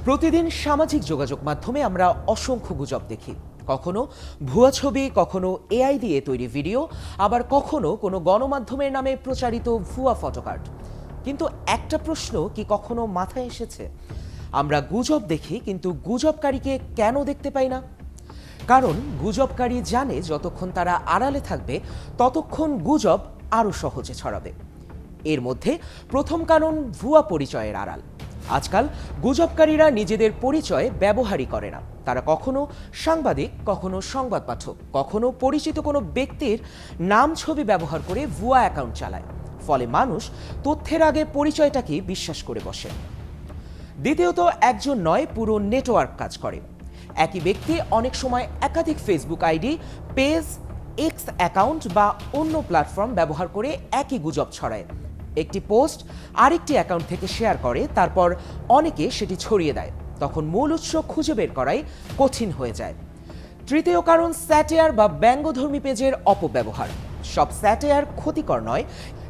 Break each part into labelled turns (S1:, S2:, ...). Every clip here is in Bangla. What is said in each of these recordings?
S1: প্রতিদিন সামাজিক যোগাযোগ মাধ্যমে আমরা অসংখ্য গুজব দেখি। কখনো ভুয়া ছবি, কখনো এআই দিয়ে তৈরি ভিডিও, আবার কখনো কোনো গণমাধ্যমের নামে প্রচারিত ভুয়া ফটোকার্ড। কিন্তু একটা প্রশ্ন কি কখনো মাথায় এসেছে, আমরা গুজব দেখি কিন্তু গুজবকারীকে কেন দেখতে পাই না? কারণ গুজবকারী জানে যতক্ষণ তারা আড়ালে থাকবে ততক্ষণ গুজব আরও সহজে ছড়াবে। এর মধ্যে প্রথম কারণ ভুয়া পরিচয়ের আড়াল। আজকাল গুজবকারীরা নিজেদের পরিচয় ব্যবহারই করে না। তারা কখনো সাংবাদিক, কখনো সংবাদ পাঠক, কখনো পরিচিত কোনো ব্যক্তির নাম ছবি ব্যবহার করে ভুয়া অ্যাকাউন্ট চালায়। ফলে মানুষ তথ্যের আগে পরিচয়টাকে বিশ্বাস করে বসে। দ্বিতীয়ত, একজন নয়, পুরো নেটওয়ার্ক কাজ করে। একই ব্যক্তি অনেক সময় একাধিক Facebook ID, page, x account বা অন্য প্ল্যাটফর্ম ব্যবহার করে একই গুজব ছড়ায়। একটি পোস্ট আরেকটি অ্যাকাউন্ট থেকে শেয়ার করে, তারপর অনেকে সেটি ছড়িয়ে দেয়। তখন মূল উৎস খুঁজে বের করাই কঠিন হয়ে যায়। তৃতীয় কারণ স্যাটায়ার বা ব্যঙ্গধর্মী পেজের অপব্যবহার। সব স্যাটায়ার ক্ষতিকর নয়,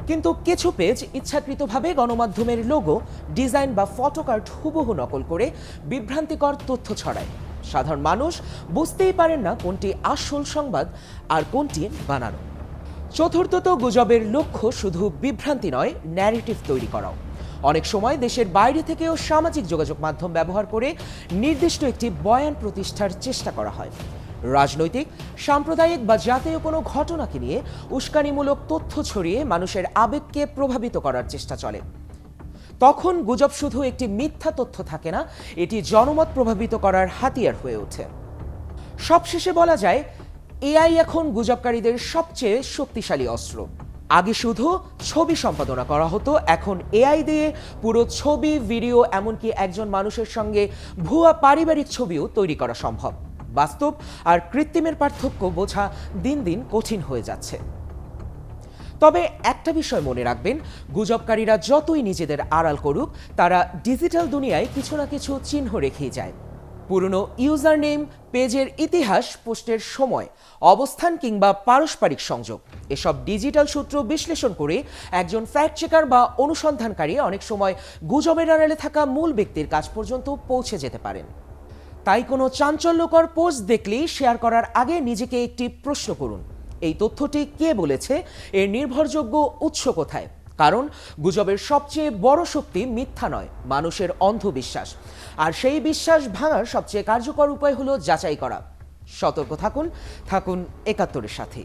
S1: কিন্তু কিছু পেজ ইচ্ছাকৃতভাবে গণমাধ্যমের লোগো, ডিজাইন বা ফটোকার্ড হুবহু নকল করে বিভ্রান্তিকর তথ্য ছড়ায়। সাধারণ মানুষ বুঝতেই পারেন না কোনটি আসল সংবাদ আর কোনটি বানানো। চতুর্থত, গুজবের লক্ষ্য শুধু বিভ্রান্তি নয়, ন্যারেটিভ তৈরি করাও। অনেক সময় দেশের বাইরে থেকেও সামাজিক যোগাযোগ মাধ্যম ব্যবহার করে নির্দিষ্ট একটি বয়ান প্রতিষ্ঠার চেষ্টা করা হয়। রাজনৈতিক, সাম্প্রদায়িক বা জাতীয় কোনো ঘটনাকে নিয়ে উস্কানিমূলক তথ্য ছড়িয়ে মানুষের আবেগকে প্রভাবিত করার চেষ্টা চলে। তখন গুজব শুধু একটি মিথ্যা তথ্য থাকে না, এটি জনমত প্রভাবিত করার হাতিয়ার হয়ে ওঠে। সবশেষে বলা যায়, এআই এখন গুজবকারীদের সবচেয়ে শক্তিশালী অস্ত্র। আগে শুধু ছবি সম্পাদনা করা হতো, এখন এআই দিয়ে পুরো ছবি, ভিডিও, এমনকি একজন মানুষের সঙ্গে ভুয়া পারিবারিক ছবিও তৈরি করা সম্ভব। বাস্তব আর কৃত্রিমের পার্থক্য বোঝা দিন দিন কঠিন হয়ে যাচ্ছে। তবে একটা বিষয় মনে রাখবেন, গুজবকারীরা যতই নিজেদের আড়াল করুক, তারা ডিজিটাল দুনিয়ায় কিছু না কিছু চিহ্ন রেখেই যায়। পুরনো ইউজার নেম, পেজের ইতিহাস, পোস্টের সময়, অবস্থান কিংবা পারস্পরিক সংযোগ, এসব ডিজিটাল সূত্র বিশ্লেষণ করে একজন ফ্যাক্ট চেকার বা অনুসন্ধানকারী অনেক সময় গুজবের আড়ালে থাকা মূল ব্যক্তির কাছ পর্যন্ত পৌঁছে যেতে পারেন। তাই কোনো চাঞ্চল্যকর পোস্ট দেখলেই শেয়ার করার আগে নিজেকে একটি প্রশ্ন করুন, এই তথ্যটি কে বলেছে, এর নির্ভরযোগ্য উৎস কোথায়? কারণ গুজবের সবচেয়ে বড় শক্তি মিথ্যা নয়, মানুষের অন্ধবিশ্বাস। আর সেই বিশ্বাস ভাঙার সবচেয়ে কার্যকর উপায় হলো যাচাই করা। সতর্ক থাকুন, থাকুন ৭১-এর সাথে।